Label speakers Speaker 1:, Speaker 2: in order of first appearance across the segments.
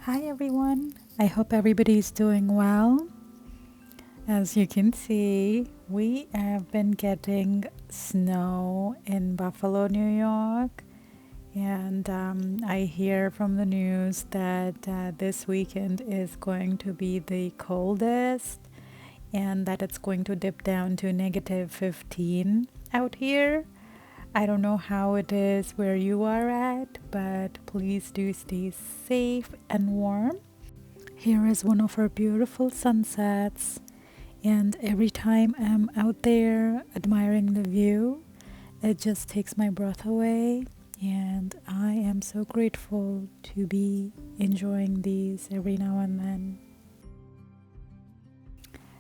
Speaker 1: Hi everyone, I hope everybody's doing well. As you can see, we have been getting snow in Buffalo, New York, and I hear from the news that this weekend is going to be the coldest and that it's going to dip down to -15 out here. I don't know how it is where you are at, but please do stay safe and warm. Here is one of our beautiful sunsets, and every time I'm out there admiring the view, it just takes my breath away, and I am so grateful to be enjoying these every now and then.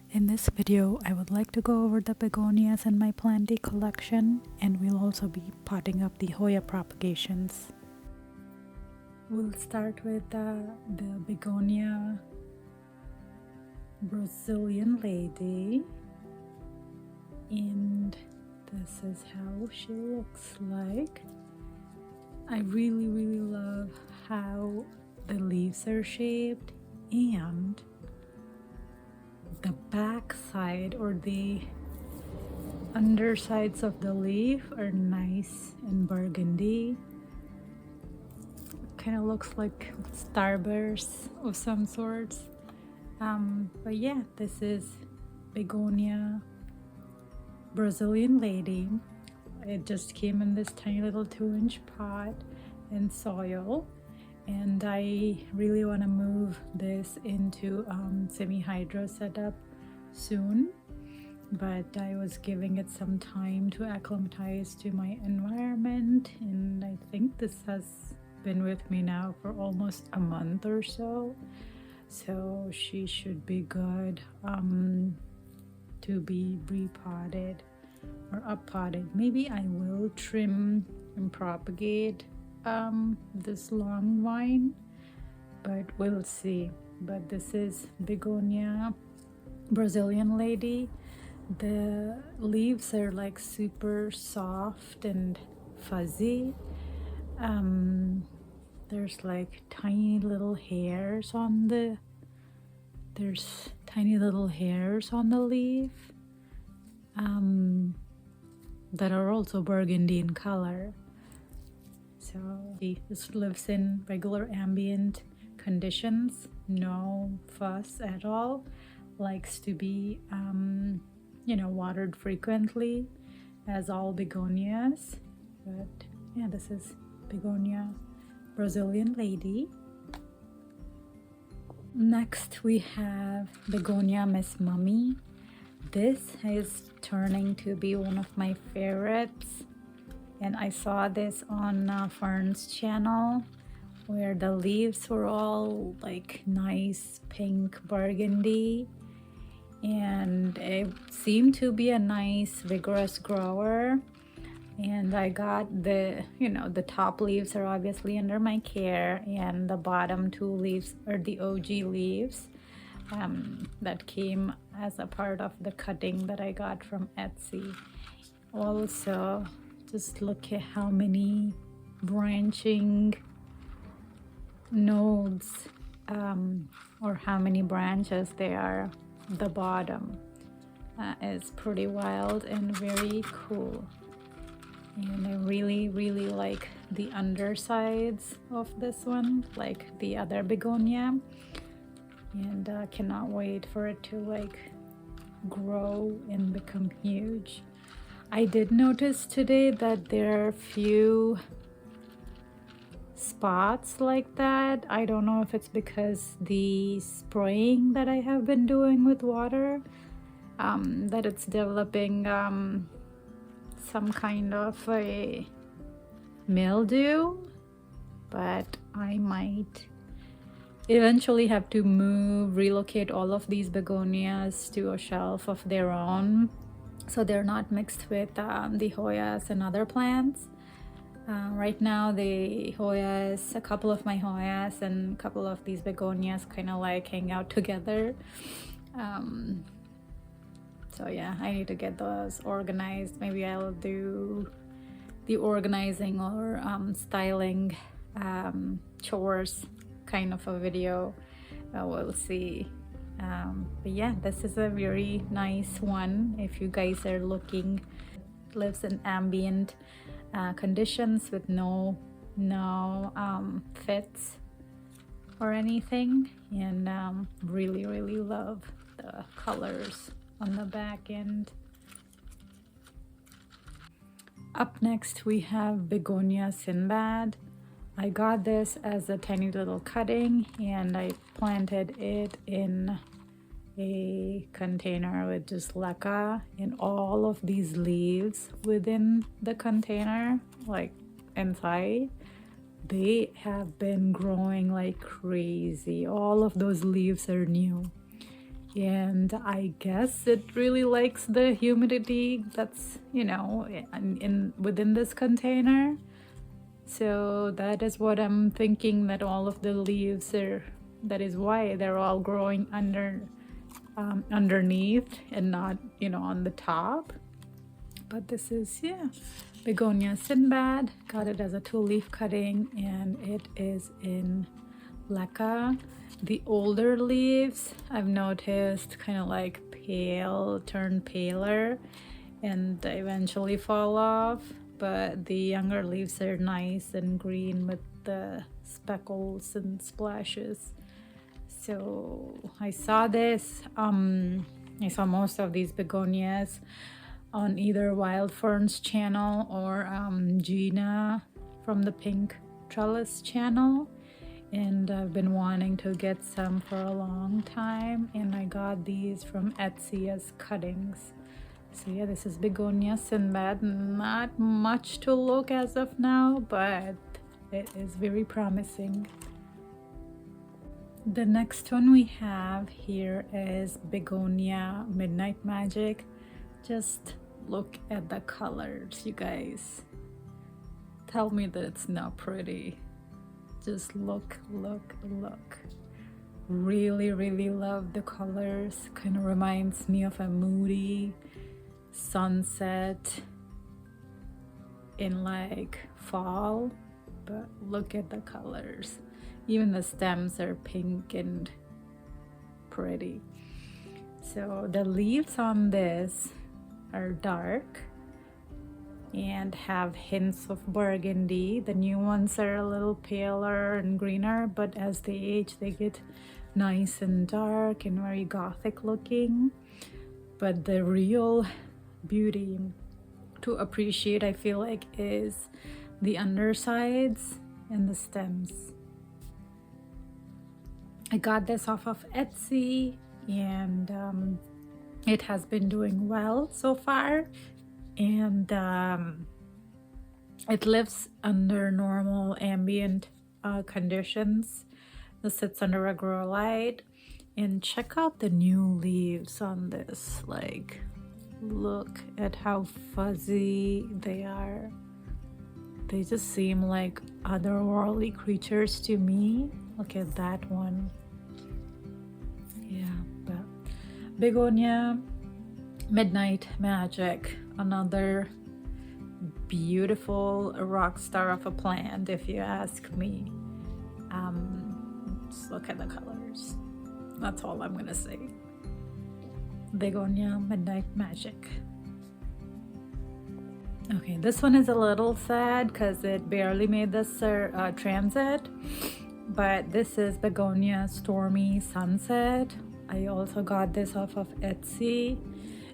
Speaker 1: In this video, I would like to go over the begonias in my planty collection, and we'll also be potting up the Hoya Propagations. We'll start with the Begonia Brazilian lady, and this is how she looks like. I really love how the leaves are shaped, and the back side or the undersides of the leaf are nice and burgundy. Kind of looks like starbursts of some sorts. But yeah, this is Begonia Brazilian lady. It just came in this tiny little 2-inch pot in soil, and I really want to move this into semi-hydro setup soon, but I was giving it some time to acclimatize to my environment, and I think this has been with me now for almost a month or so, so she should be good to be repotted or up-potted. Maybe I will trim and propagate this long vine, but we'll see. But this is Begonia Brazilian lady. The leaves are like super soft and fuzzy. There's like tiny little hairs on the leaf that are also burgundy in color. So this lives in regular ambient conditions, no fuss at all, likes to be watered frequently, as all begonias. But yeah, this is Begonia Brazilian lady. Next we have Begonia Miss Mummy. This is turning to be one of my favorites, and I saw this on Fern's channel, where the leaves were all like nice pink burgundy, and it seemed to be a nice vigorous grower. And I got the top leaves are obviously under my care, and the bottom 2 leaves are the OG leaves that came as a part of the cutting that I got from Etsy. Also, just look at how many branching nodes or how many branches there are. The bottom is pretty wild and very cool, and I really like the undersides of this one, like the other begonia, and cannot wait for it to like grow and become huge. I did notice today that there are a few spots like that. I don't know if it's because the spraying that I have been doing with water, that it's developing some kind of a mildew, but I might eventually have to relocate all of these begonias to a shelf of their own, so they're not mixed with the Hoyas and other plants. Right now the Hoyas, a couple of my Hoyas and a couple of these begonias kind of like hang out together. So yeah, I need to get those organized. Maybe I'll do the organizing or styling chores kind of a video. We'll see. But yeah, this is a very nice one if you guys are looking. Lives in ambient conditions with no fits or anything, and really love the colors on the back end. Up next we have Begonia Sinbad. I got this as a tiny little cutting and I planted it in a container with just leca, and all of these leaves within the container, like inside, they have been growing like crazy. All of those leaves are new, and I guess it really likes the humidity that's, you know, within this container. So that is what I'm thinking, that all of the leaves are, that is why they're all growing underneath and not, you know, on the top. But this is, yeah, Begonia Sinbad. Got it as a 2-leaf cutting, and it is in leca. The older leaves, I've noticed, kind of like turn paler and eventually fall off, but the younger leaves are nice and green with the speckles and splashes. So I saw this, I saw most of these begonias on either Wild Ferns channel or Gina from the Pink Trellis channel, and I've been wanting to get some for a long time, and I got these from Etsy as cuttings. So yeah, this is Begonia Sinbad. Not much to look as of now, but it is very promising. The next one we have here is Begonia Midnight Magic. Just look at the colors, you guys. Tell me that it's not pretty. Just look. Really love the colors. Kind of reminds me of a moody sunset in like fall, but look at the colors. Even the stems are pink and pretty. So the leaves on this are dark and have hints of burgundy. The new ones are a little paler and greener, but as they age they get nice and dark and very gothic looking. But the real beauty to appreciate, I feel like, is the undersides and the stems. I got this off of Etsy, and it has been doing well so far, and it lives under normal ambient conditions. It sits under a grow light. And check out the new leaves on this. Like, look at how fuzzy they are. They just seem like otherworldly creatures to me. Look at that one. Yeah, but Begonia Midnight Magic, another beautiful rock star of a plant, if you ask me. Just look at the colors. That's all I'm gonna say. Begonia Midnight Magic. Okay, this one is a little sad because it barely made this transit, but this is Begonia Stormy Sunset. I also got this off of Etsy.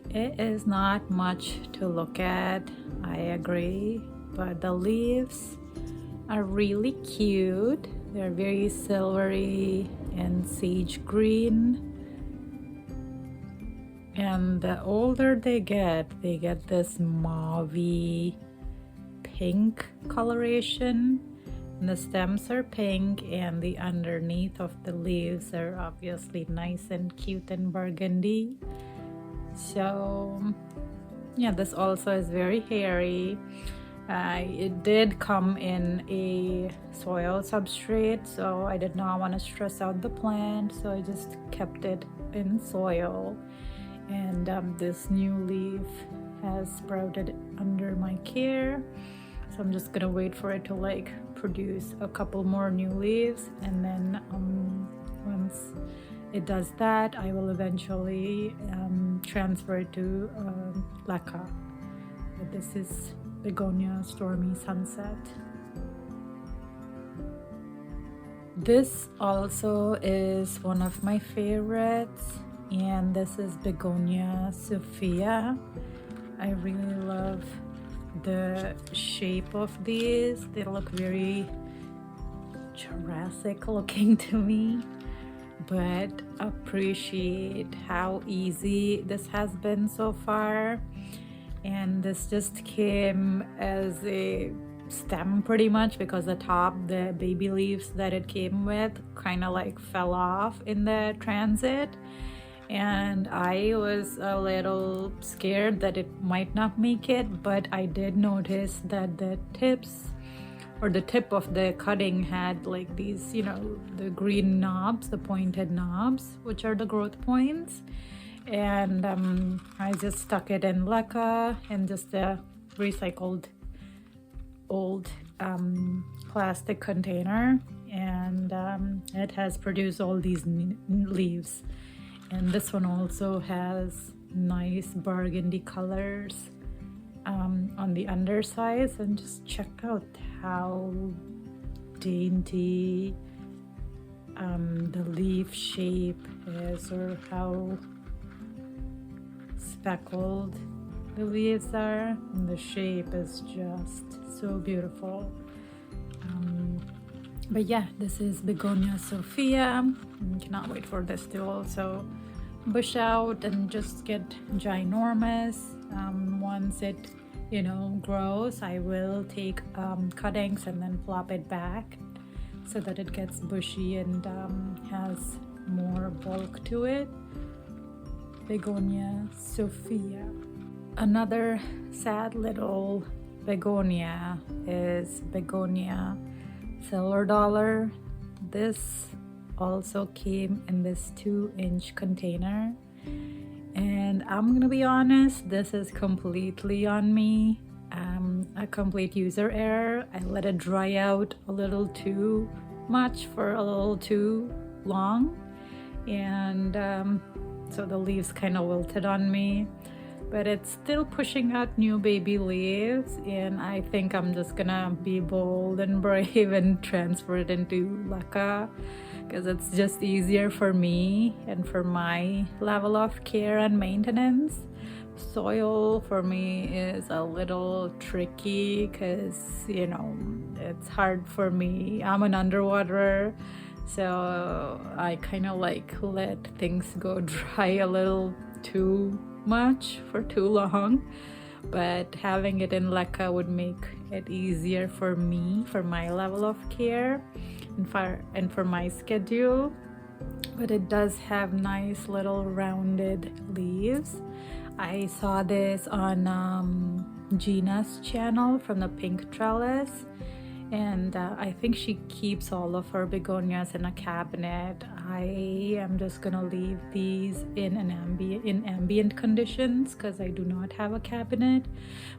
Speaker 1: It is not much to look at, I agree, but the leaves are really cute. They're very silvery and sage green. And the older they get this mauvey pink coloration. And the stems are pink, and the underneath of the leaves are obviously nice and cute and burgundy. So yeah, this also is very hairy. It did come in a soil substrate, so I did not want to stress out the plant, so I just kept it in soil. And this new leaf has sprouted under my care, So I'm just gonna wait for it to like produce a couple more new leaves, and then once it does that, I will eventually transfer it to leca. But this is Begonia Stormy Sunset. This also is one of my favorites, and this is Begonia Sophia. I really love the shape of these. They look very Jurassic looking to me, but appreciate how easy this has been so far. And this just came as a stem pretty much, because the baby leaves that it came with kind of like fell off in the transit, and I was a little scared that it might not make it. But I did notice that the tips or the tip of the cutting had like these, the green knobs, the pointed knobs, which are the growth points. And I just stuck it in leca in just a recycled old plastic container, and it has produced all these leaves. And this one also has nice burgundy colors on the underside. And just check out how dainty the leaf shape is, or how speckled the leaves are, and the shape is just so beautiful. But yeah, this is Begonia Sophia. Cannot wait for this to also bush out and just get ginormous. Once it grows, I will take cuttings and then flop it back so that it gets bushy and has more bulk to it. Begonia Sophia. Another sad little begonia is Begonia Silver Dollar. This also came in this 2-inch container, and I'm gonna be honest, this is completely on me. A complete user error. I let it dry out a little too much for a little too long, and so the leaves kind of wilted on me. But it's still pushing out new baby leaves, and I think I'm just gonna be bold and brave and transfer it into leca, because it's just easier for me and for my level of care and maintenance. Soil for me is a little tricky because it's hard for me. I'm an underwaterer, so I kind of like let things go dry a little too much for too long. But having it in leca would make it easier for me, for my level of care and for my schedule. But it does have nice little rounded leaves. I saw this on Gina's channel from the Pink Trellis, and I think she keeps all of her begonias in a cabinet. I am just gonna leave these in ambient conditions because I do not have a cabinet.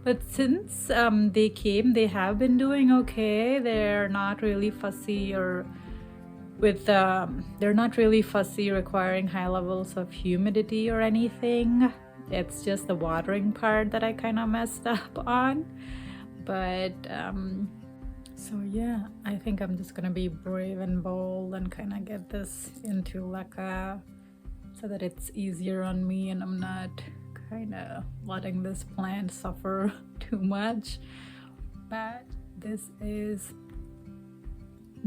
Speaker 1: But since they came, they have been doing okay. They're not really fussy they're not really fussy requiring high levels of humidity or anything. It's just the watering part that I kind of messed up on. But so yeah, I think I'm just gonna be brave and bold and kind of get this into leca so that it's easier on me and I'm not kind of letting this plant suffer too much. But this is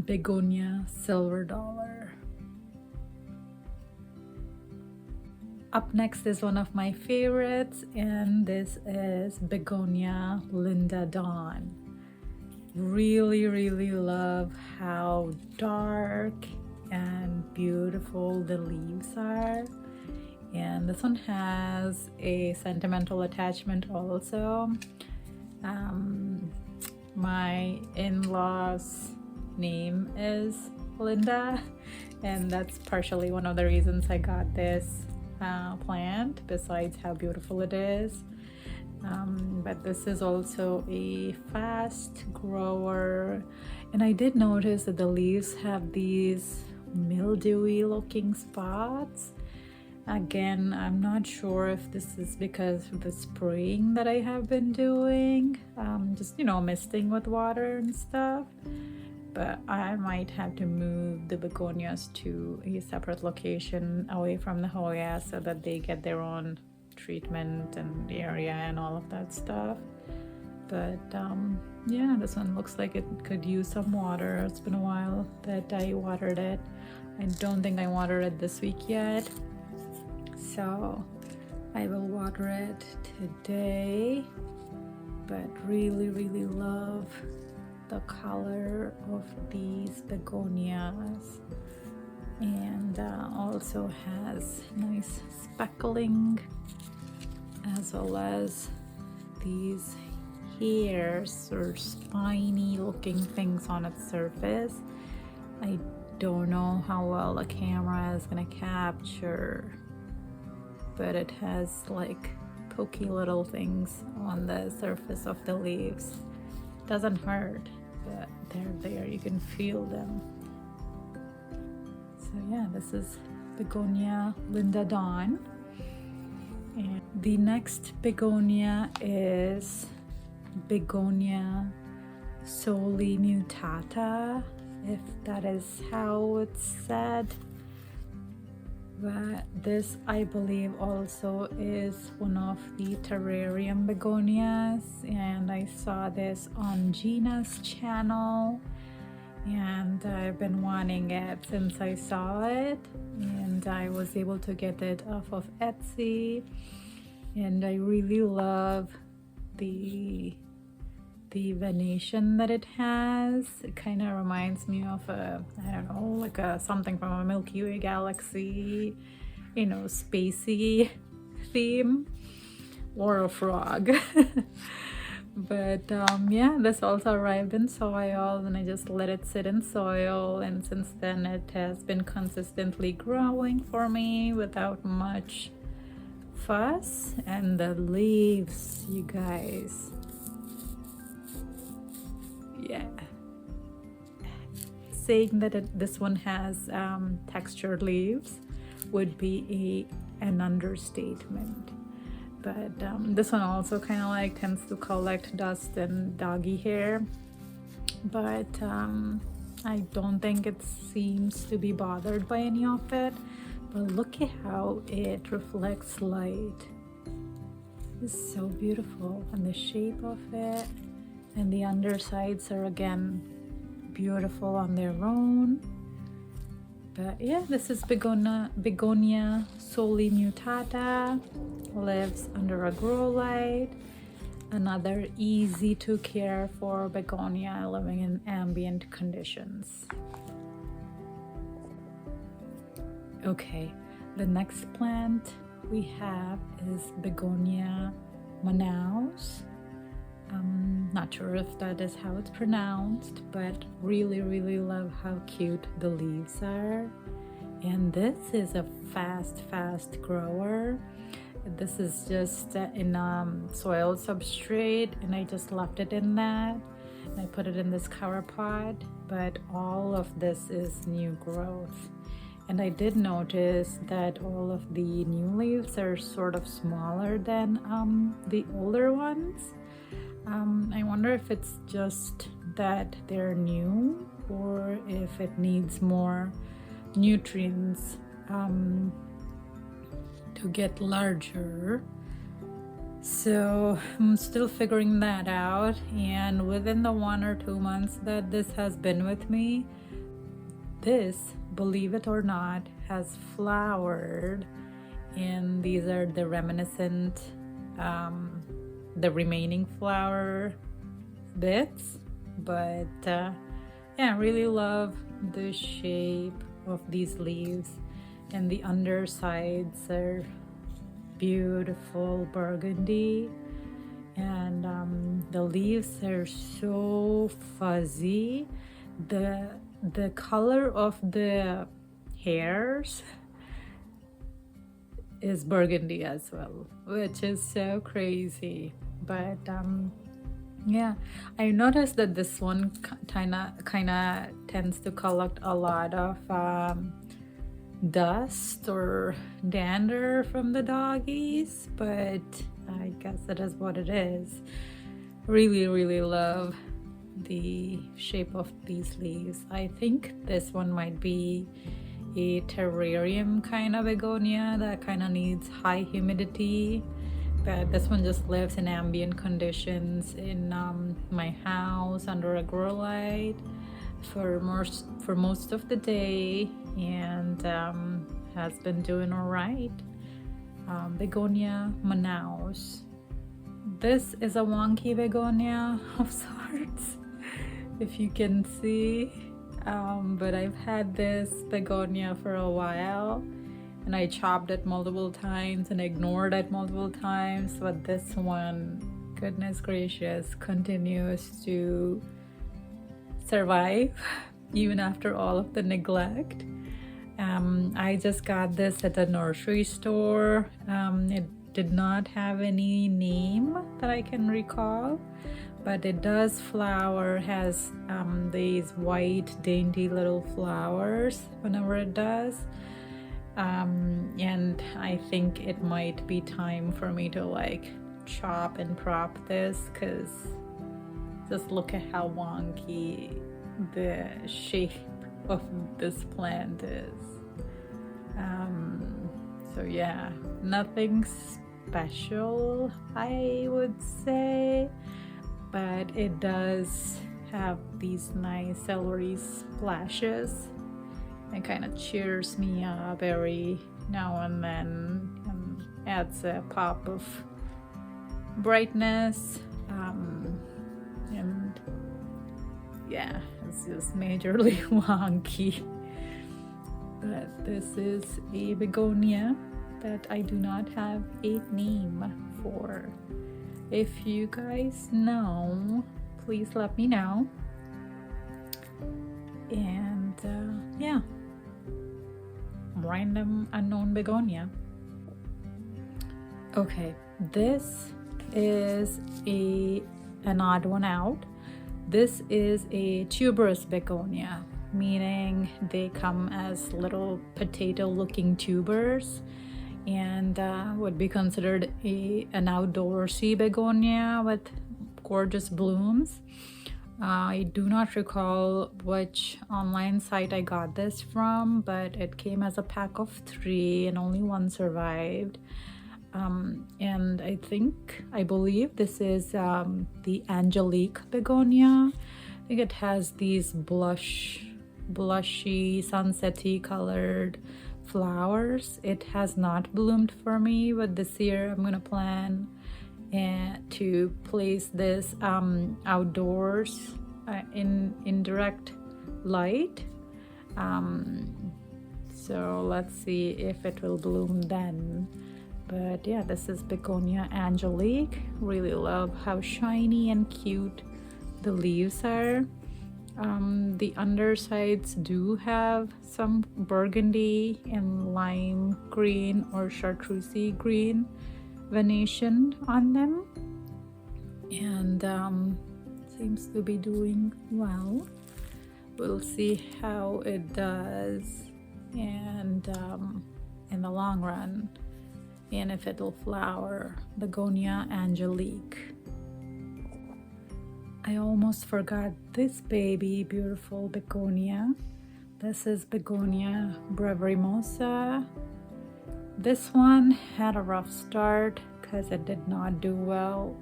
Speaker 1: Begonia Silver Dollar. Up next is one of my favorites, and this is Begonia Linda Dawn. Really love how dark and beautiful the leaves are. And this one has a sentimental attachment also. My in-laws' name is Linda, and that's partially one of the reasons I got this plant, besides how beautiful it is. But this is also a fast grower, and I did notice that the leaves have these mildewy looking spots. Again, I'm not sure if this is because of the spraying that I have been doing, just misting with water and stuff, but I might have to move the begonias to a separate location away from the Hoya so that they get their own treatment and area and all of that stuff. But yeah, this one looks like it could use some water. It's been a while that I watered it. I don't think I watered it this week yet, so I will water it today. But really love the color of these begonias, and also has nice speckling as well as these hairs or spiny looking things on its surface. I don't know how well the camera is gonna capture, but it has like pokey little things on the surface of the leaves. Doesn't hurt, but they're there, you can feel them. So yeah, this is Begonia Linda Dawn. And the next begonia is Begonia Soli Mutata, if that is how it's said. But this, I believe, also is one of the terrarium begonias, and I saw this on Gina's channel, and I've been wanting it since I saw it, and I was able to get it off of Etsy, and I really love the venation that it has. It kind of reminds me of a, I don't know, like a something from a Milky Way galaxy, spacey theme, or a frog. But yeah, this also arrived in soil, and I just let it sit in soil, and since then it has been consistently growing for me without much fuss. And the leaves, you guys, yeah, saying that this one has textured leaves would be an understatement. But this one also kind of like tends to collect dust and doggy hair, but I don't think it seems to be bothered by any of it. But look at how it reflects light. It's so beautiful, and the shape of it, and the undersides are again beautiful on their own. But yeah, this is Begonia Soli Mutata, lives under a grow light. Another easy to care for begonia living in ambient conditions. Okay, the next plant we have is Begonia Manaus. I'm not sure if that is how it's pronounced, but really love how cute the leaves are. And this is a fast grower. This is just in soil substrate, and I just left it in that, and I put it in this cover pot. But all of this is new growth, and I did notice that all of the new leaves are sort of smaller than the older ones. I wonder if it's just that they're new, or if it needs more nutrients to get larger. So I'm still figuring that out, and within the 1 or 2 months that this has been with me, this, believe it or not, has flowered, and these are the reminiscent the remaining flower bits. But yeah, I really love the shape of these leaves, and the undersides are beautiful burgundy, and the leaves are so fuzzy. The color of the hairs is burgundy as well, which is so crazy. But yeah, I noticed that this one kind of tends to collect a lot of dust or dander from the doggies, but I guess that is what it is. Really love the shape of these leaves. I think this one might be a terrarium kind of begonia that kind of needs high humidity, but this one just lives in ambient conditions in my house under a grow light for most of the day, and has been doing all right. Begonia Manaus. This is a wonky begonia of sorts, if you can see, but I've had this begonia for a while, and I chopped it multiple times and ignored it multiple times, but this one, goodness gracious, continues to survive even after all of the neglect. I just got this at the nursery store. It did not have any name that I can recall, but it does flower, has these white dainty little flowers whenever it does. And I think it might be time for me to like chop and prop this, because just look at how wonky the shape of this plant is. So yeah, nothing special I would say, but it does have these nice celery splashes. It kind of cheers me up every now and then and adds a pop of brightness. And yeah, it's just majorly wonky. But this is a begonia that I do not have a name for. If you guys know, please let me know. And yeah, random unknown begonia. Okay, this is an odd one out. This is a tuberous begonia, meaning they come as little potato looking tubers, and would be considered an outdoorsy begonia with gorgeous blooms. I do not recall which online site I got this from, but it came as a pack of 3 and only one survived. And I believe this is the Angelique begonia. I think it has these blushy, sunsetty colored flowers. It has not bloomed for me, but this year I'm gonna plan to place this outdoors in direct light. So let's see if it will bloom then. But yeah, this is Begonia Angelique. Really love how shiny and cute the leaves are. The undersides do have some burgundy and lime green or chartreusey green venation on them, and seems to be doing well. We'll see how it does and in the long run, and if it'll flower. Begonia Angelique. I almost forgot this baby beautiful begonia. This is Begonia brevirimosa. This one had a rough start because it did not do well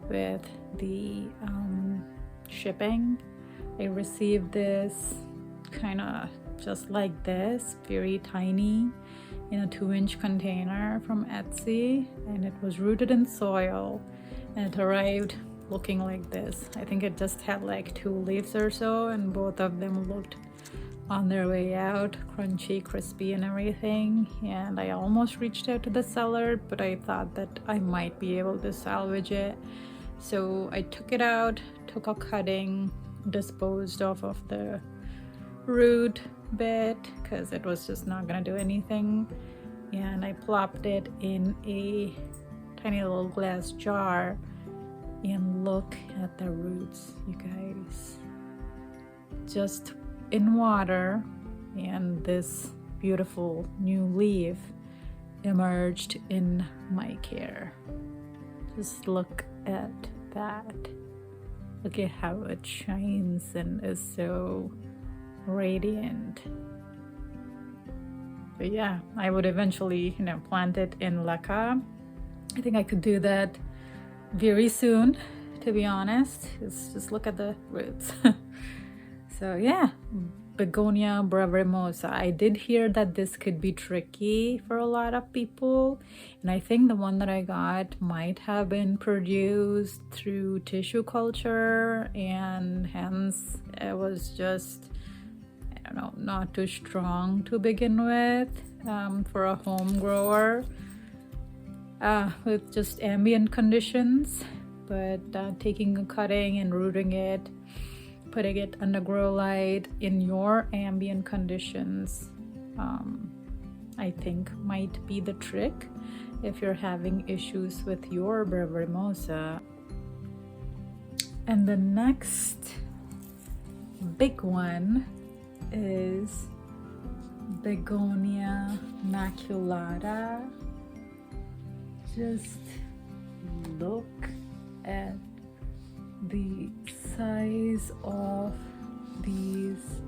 Speaker 1: with the shipping. I received this kind of just like this, very tiny, in a 2-inch container from Etsy, and it was rooted in soil, and it arrived looking like this. I think it just had like 2 leaves or so, and both of them looked on their way out, crunchy, crispy and everything. And I almost reached out to the seller, but I thought that I might be able to salvage it, so I took it out, took a cutting, disposed of the root bit because it was just not gonna do anything, and I plopped it in a tiny little glass jar And look at the roots, you guys. Just in water, and this beautiful new leaf emerged in my care. Just look at that. Look at how it shines and is so radiant. But yeah, I would eventually, plant it in leca. I think I could do that very soon, to be honest. Just look at the roots. So yeah, Begonia breveremosa. I did hear that this could be tricky for a lot of people, and I think the one that I got might have been produced through tissue culture, and hence it was just, I don't know, not too strong to begin with for a home grower with just ambient conditions. But taking a cutting and rooting it, putting it under grow light in your ambient conditions, I think might be the trick if you're having issues with your breveremosa. And the next big one is Begonia maculata. Just look at the size of these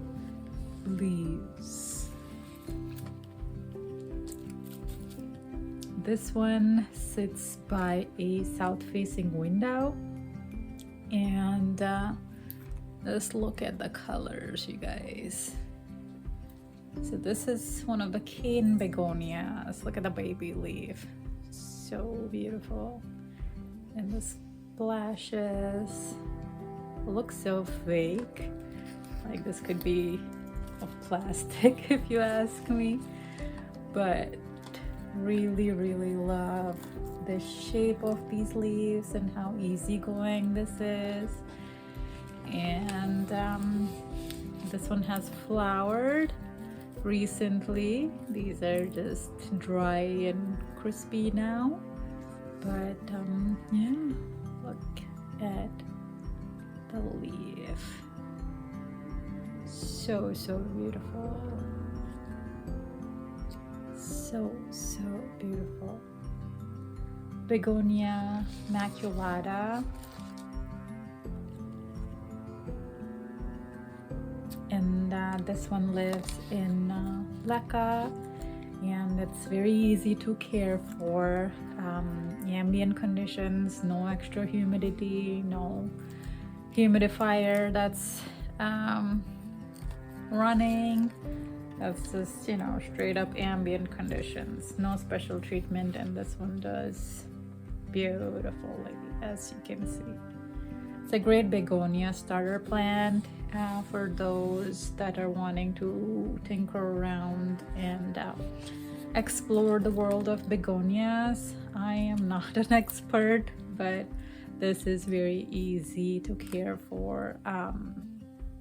Speaker 1: leaves. This one sits by a south-facing window, and just look at the colors, you guys. So this is one of the cane begonias. Look at the baby leaf, so beautiful. And the splashes look so fake, like this could be of plastic if you ask me, but really love the shape of these leaves and how easygoing this is. And this one has flowered recently. These are just dry and crispy now, but yeah, look at the leaf. So beautiful. So beautiful. Begonia maculata. And this one lives in leca, and it's very easy to care for. Ambient conditions, no extra humidity, no humidifier that's running. That's just, straight up ambient conditions, no special treatment, and this one does beautifully, as you can see. It's a great begonia starter plant for those that are wanting to tinker around and explore the world of begonias. I am not an expert, but this is very easy to care for.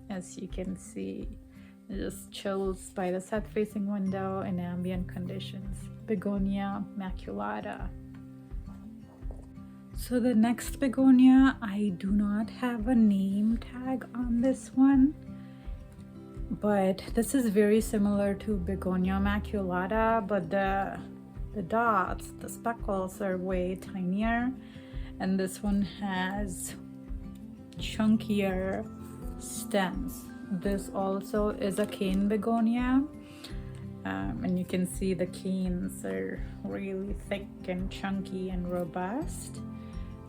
Speaker 1: As you can see, it just chills by the south-facing window in ambient conditions. Begonia maculata. So the next begonia, I do not have a name tag on this one, but this is very similar to Begonia maculata, but the dots, the speckles are way tinier, and this one has chunkier stems. This also is a cane begonia, and you can see the canes are really thick and chunky and robust.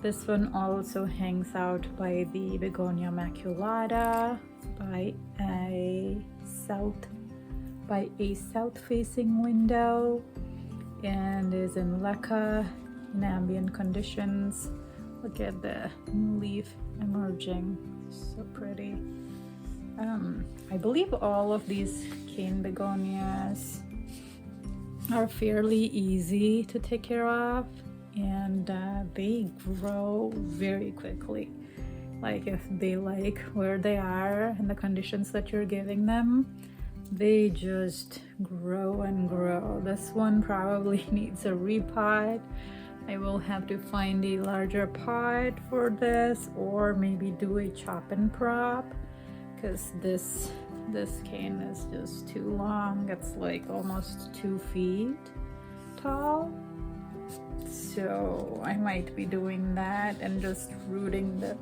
Speaker 1: This one also hangs out by the Begonia maculata by a south-facing window, and is in leca in ambient conditions. Look at the new leaf emerging, so pretty. I believe all of these cane begonias are fairly easy to take care of, and they grow very quickly. Like, if they like where they are and the conditions that you're giving them, they just grow and grow. This one probably needs a repot, I will have to find a larger pot for this, or maybe do a chop and prop, because this cane is just too long. It's like almost 2 feet tall. So I might be doing that and just rooting the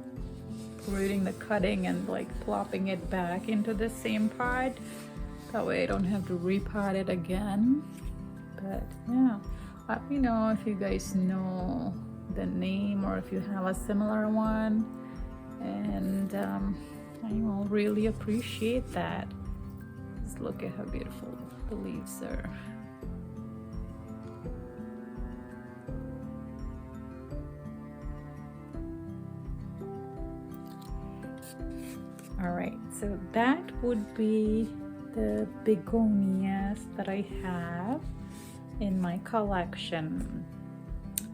Speaker 1: cutting and like plopping it back into the same pot. That way I don't have to repot it again. But yeah, let me know if you guys know the name or if you have a similar one, and I will really appreciate that. Just look at how beautiful the leaves are. All right, so that would be the begonias that I have in my collection.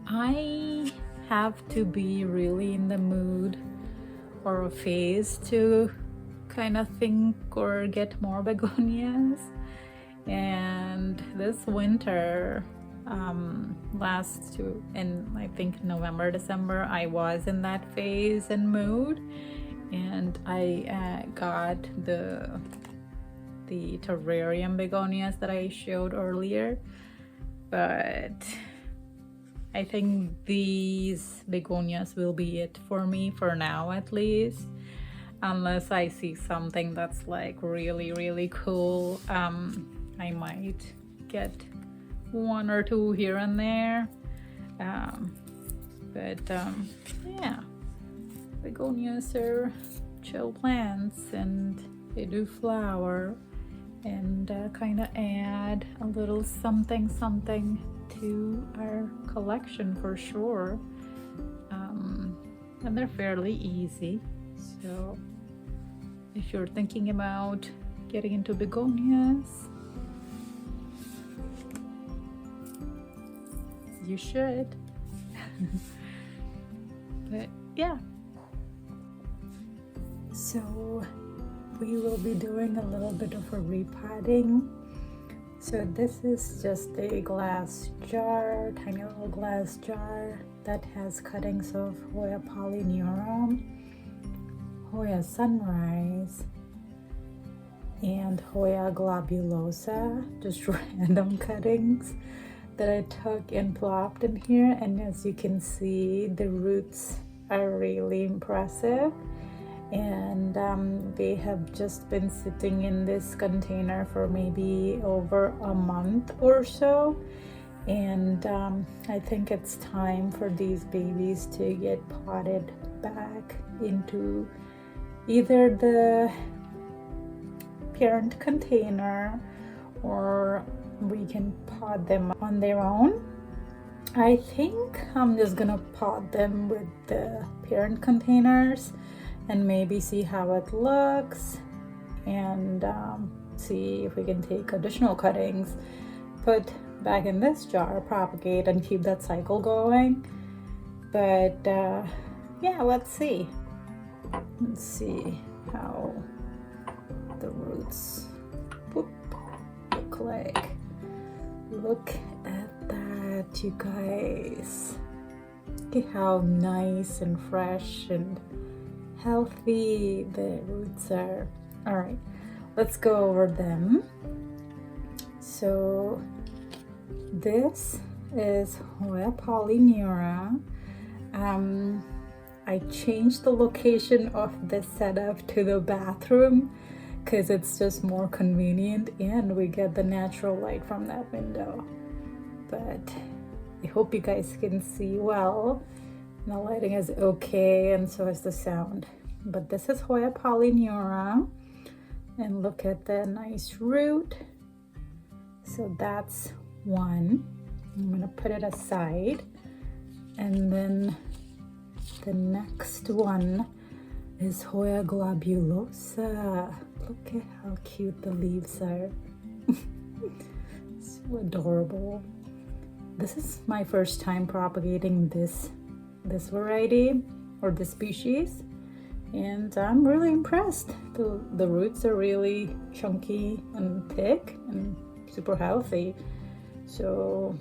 Speaker 1: I have to be really in the mood or a phase to kind of think or get more begonias. And this winter, in I think November, December, I was in that phase and mood, and I got the terrarium begonias that I showed earlier. But I think these begonias will be it for me for now, at least, unless I see something that's like really, really cool. I might get 1 or 2 here and there. Yeah, begonias are chill plants, and they do flower and kind of add a little something to our collection for sure. And they're fairly easy, so if you're thinking about getting into begonias, you should. But yeah, so we will be doing a little bit of a repotting. So this is just a glass jar, tiny little glass jar that has cuttings of Hoya polyneura, Hoya sunrise, and Hoya globulosa, just random cuttings that I took and plopped in here. And as you can see, the roots are really impressive, and they have just been sitting in this container for maybe over a month or so, and I think it's time for these babies to get potted back into either the parent container, or we can pot them on their own. I think I'm just gonna pot them with the parent containers and maybe see how it looks, and see if we can take additional cuttings, put back in this jar, propagate, and keep that cycle going. But yeah, let's see how the roots look like. Look at that, you guys. Look at how nice and fresh and healthy the roots are. All right, let's go over them. So this is Hoya polyneura. I changed the location of the setup to the bathroom because it's just more convenient, and we get the natural light from that window. But I hope you guys can see well. The lighting is okay, and so is the sound. But this is Hoya polyneura, and look at the nice root. So that's one. I'm gonna put it aside, and then the next one is Hoya globulosa. Look at how cute the leaves are. So adorable. This is my first time propagating this variety or this species, and I'm really impressed. The roots are really chunky and thick and super healthy. So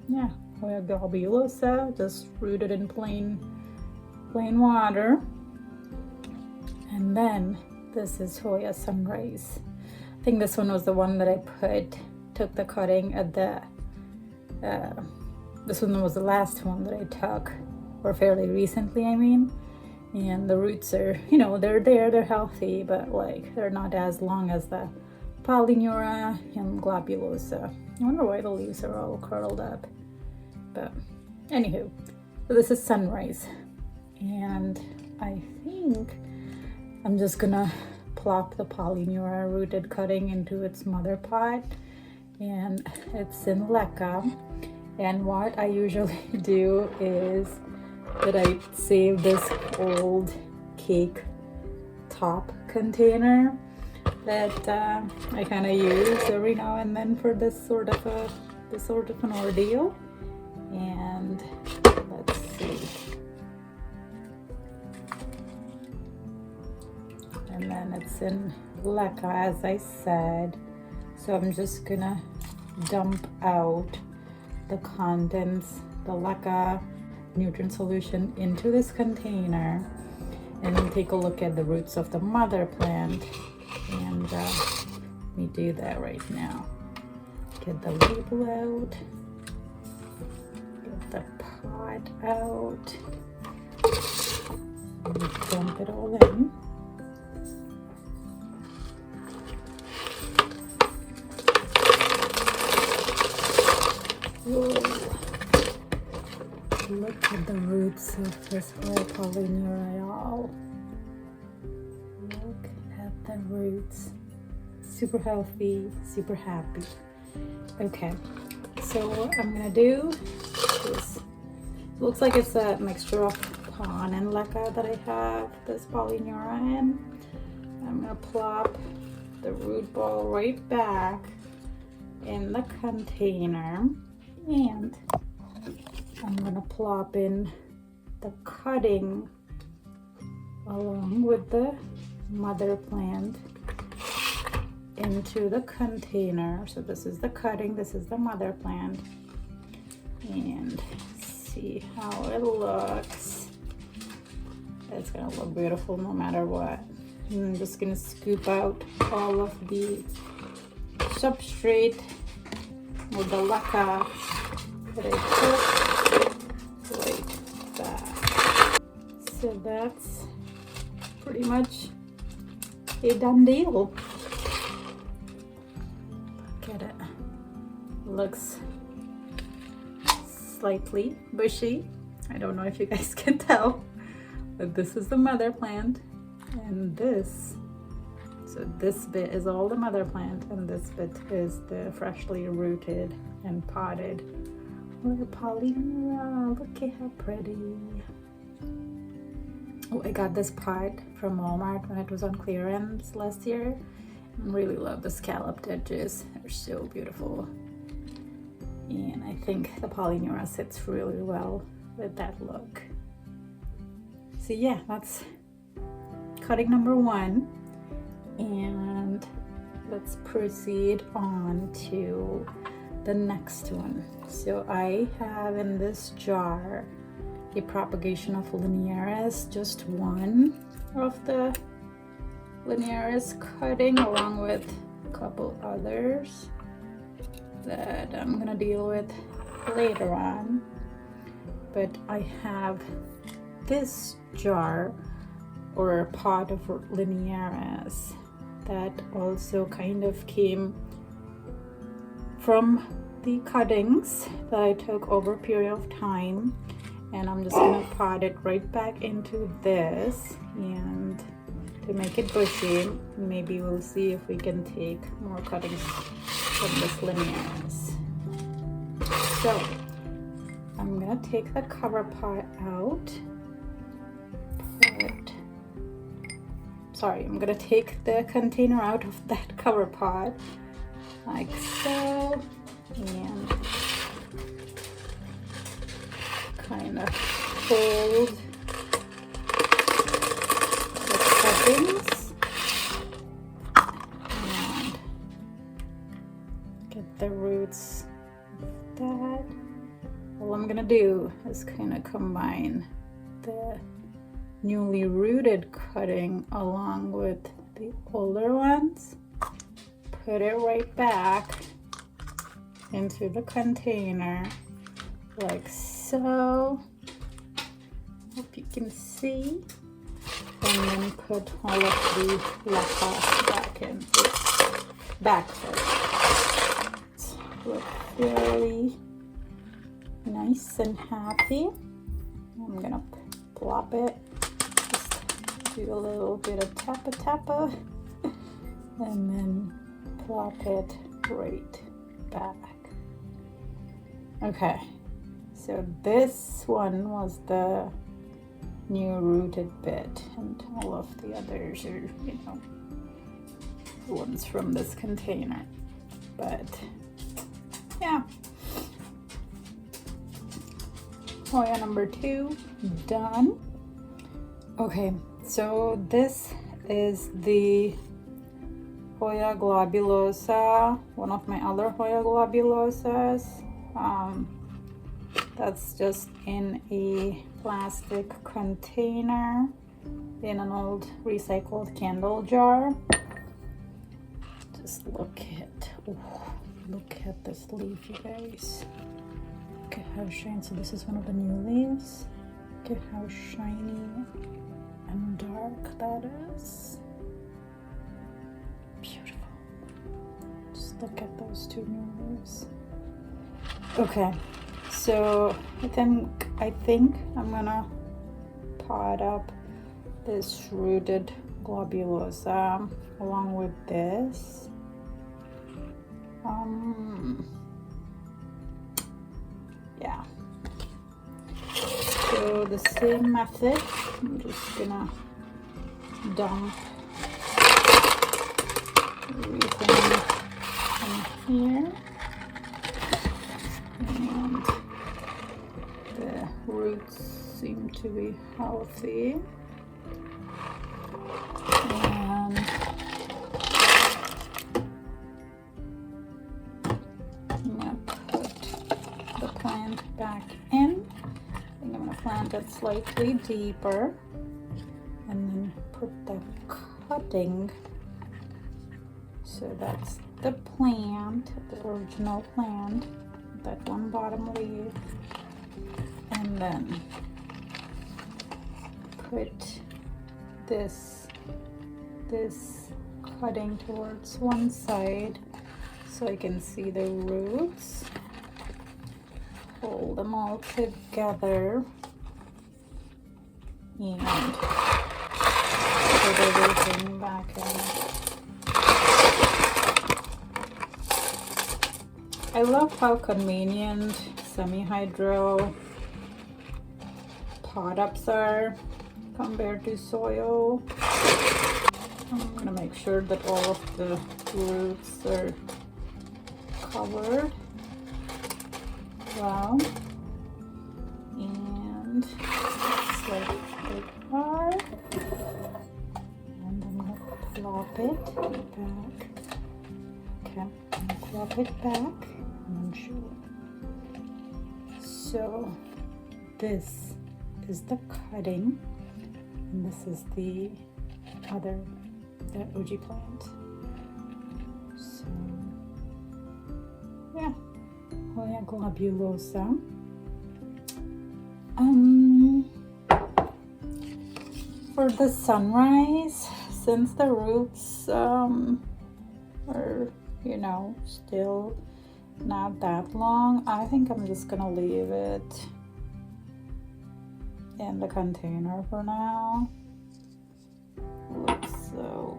Speaker 1: yeah, Hoya globulosa, just rooted in plain water. And then this is Hoya Sunrise. I think this one was the one that I took the cutting at the, this one was the last one that I took, or fairly recently, I mean. And the roots are, you know, they're there, they're healthy, but like they're not as long as the Polynura and globulosa. I wonder why the leaves are all curled up. But anywho, so this is Sunrise. And I think I'm just gonna plop the Polynura rooted cutting into its mother pot. And it's in leca. And what I usually do is that I save this old cake top container that I kind of use every now and then for this sort of an ordeal. And let's see. And then it's in leca, as I said. So I'm just gonna dump out the contents, the leca nutrient solution, into this container, and then take a look at the roots of the mother plant. And let me do that right now. Get the label out, get the pot out, and dump it all in. Whoa. Look at the roots of this whole Polynura, y'all. Look at the roots. Super healthy, super happy. Okay, so what I'm gonna do is, it looks like it's a mixture of pon and leca that I have this Polynura in. I'm gonna plop the root ball right back in the container, and I'm gonna plop in the cutting along with the mother plant into the container. So this is the cutting, this is the mother plant, and see how it looks. It's gonna look beautiful no matter what. And I'm just gonna scoop out all of the substrate with the leca that I took like that. So that's pretty much a done deal. Look at it. Looks slightly bushy. I don't know if you guys can tell, but this is the mother plant, and this, so this bit is all the mother plant, and this bit is the freshly rooted and potted Hoya Polynura. Look at how pretty. Oh, I got this pot from Walmart when it was on clearance last year. I really love the scalloped edges. They're so beautiful. And I think the Polynura sits really well with that look. So yeah, that's cutting number one. And let's proceed on to the next one. So I have in this jar a propagation of linearis, just one of the linearis cutting, along with a couple others that I'm gonna deal with later on. But I have this jar or a pot of linearis that also kind of came from the cuttings that I took over a period of time, and I'm just gonna pot it right back into this, and to make it bushy, maybe we'll see if we can take more cuttings from this linearis. So I'm gonna take the cover pot out. I'm gonna take the container out of that cover pot like so, and kind of fold the cuttings and get the roots of that all I'm gonna do is kind of combine the newly rooted cutting along with the older ones, put it right back into the container like so. Hope you can see. And then put all of the lacca back in. Back first. Look very nice and happy. I'm gonna plop it. Just do a little bit of tappa and then plop it right back. Okay, so this one was the new rooted bit, and all of the others are, you know, the ones from this container. But yeah, Hoya number 2 done. Okay, so this is the Hoya globulosa, one of my other Hoya globulosas. That's just in a plastic container in an old recycled candle jar. Just look at this leaf, you guys. Look at how shiny. So this is one of the new leaves. Look at how shiny and dark that is. Beautiful. Just look at those 2 new leaves. Okay, so I think I'm gonna pot up this rooted globulosa along with this. Yeah. So the same method. I'm just gonna dump everything in here. And the roots seem to be healthy. And I'm gonna put the plant back in. I think I'm gonna plant it slightly deeper and then put the cutting. So that's the plant, the original plant. That one bottom leaf, and then put this cutting towards one side so I can see the roots. Hold them all together and put everything back in. I love how convenient semi-hydro pot-ups are compared to soil. I'm gonna make sure that all of the roots are covered well, and just like they are. And I'm gonna plop it back. Okay, I'm gonna plop it back. So this is the cutting, and this is the OG plant. So yeah, Hoya globulosa. For the sunrise, since the roots are, you know, still not that long, I think I'm just gonna leave it in the container for now. Looks so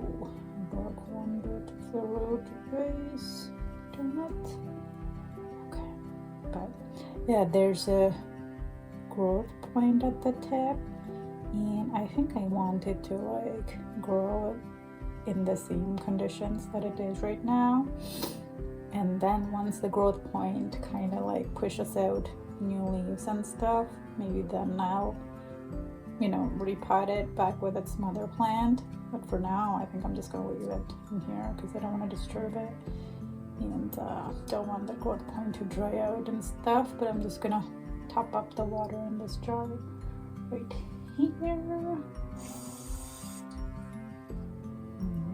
Speaker 1: dark. One bit of the root base. Turn it. Okay, but yeah, there's a growth point at the tip, and I think I want it to like grow in the same conditions that it is right now. And then once the growth point kind of like pushes out new leaves and stuff, maybe then I'll, you know, repot it back with its mother plant. But for now, I think I'm just gonna leave it in here because I don't want to disturb it, and don't want the growth point to dry out and stuff. But I'm just gonna top up the water in this jar right here.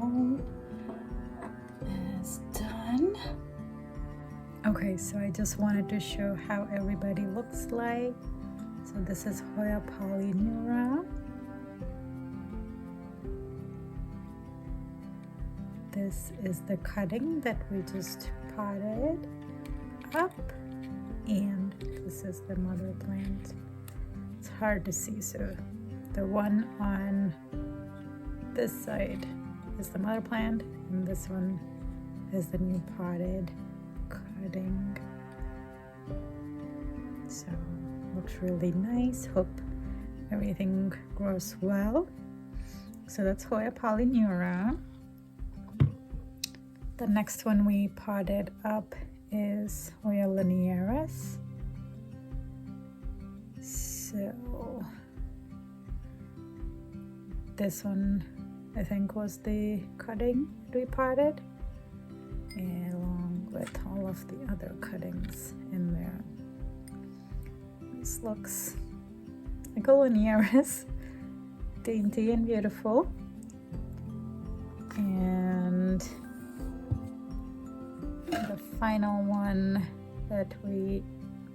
Speaker 1: Alright, that's done. Okay, so I just wanted to show how everybody looks like. So this is Hoya Propagations. This is the cutting that we just potted up, and this is the mother plant. It's hard to see, so the one on this side is the mother plant, and this one is the new potted cutting. So looks really nice. Hope everything grows well. So that's Hoya Propagations. The next one we potted up is Hoya linearis. So this one I think was the cutting we potted, along with all of the other cuttings in there. This looks like a linearis, dainty and beautiful. And the final one that we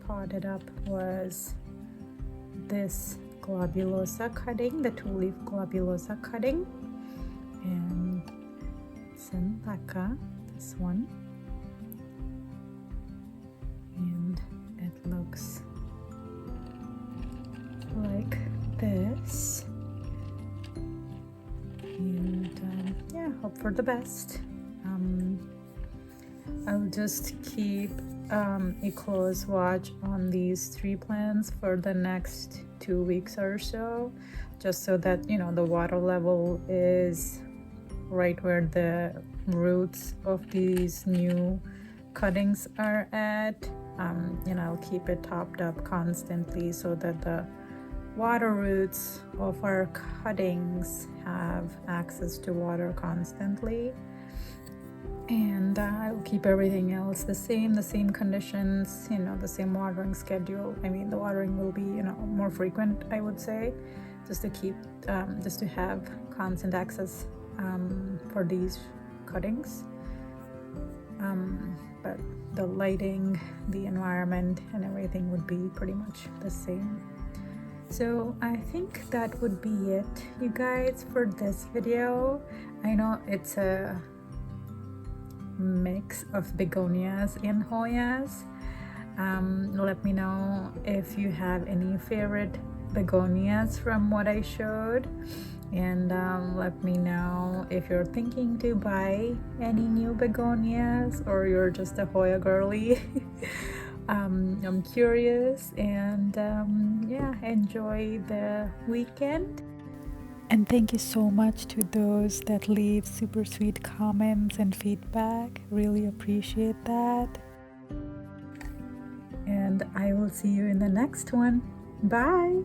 Speaker 1: potted up was this globulosa cutting, the two-leaf globulosa cutting, and Senpaka, this one, and it looks like this. And yeah, hope for the best. I'll just keep a close watch on these 3 plants for the next 2 weeks or so, just so that, you know, the water level is right where the roots of these new cuttings are at. And I'll keep it topped up constantly so that the water roots of our cuttings have access to water constantly. And I'll keep everything else the same conditions, you know, the same watering schedule. I mean, the watering will be, you know, more frequent, I would say, just to keep, just to have constant access for these cuttings. But the lighting, the environment, and everything would be pretty much the same. So I think that would be it, you guys, for this video. I know it's a mix of begonias and Hoyas. Let me know if you have any favorite begonias from what I showed, and let me know if you're thinking to buy any new begonias or you're just a Hoya girly. I'm curious, and yeah, enjoy the weekend. And thank you so much to those that leave super sweet comments and feedback. Really appreciate that. And I will see you in the next one. Bye.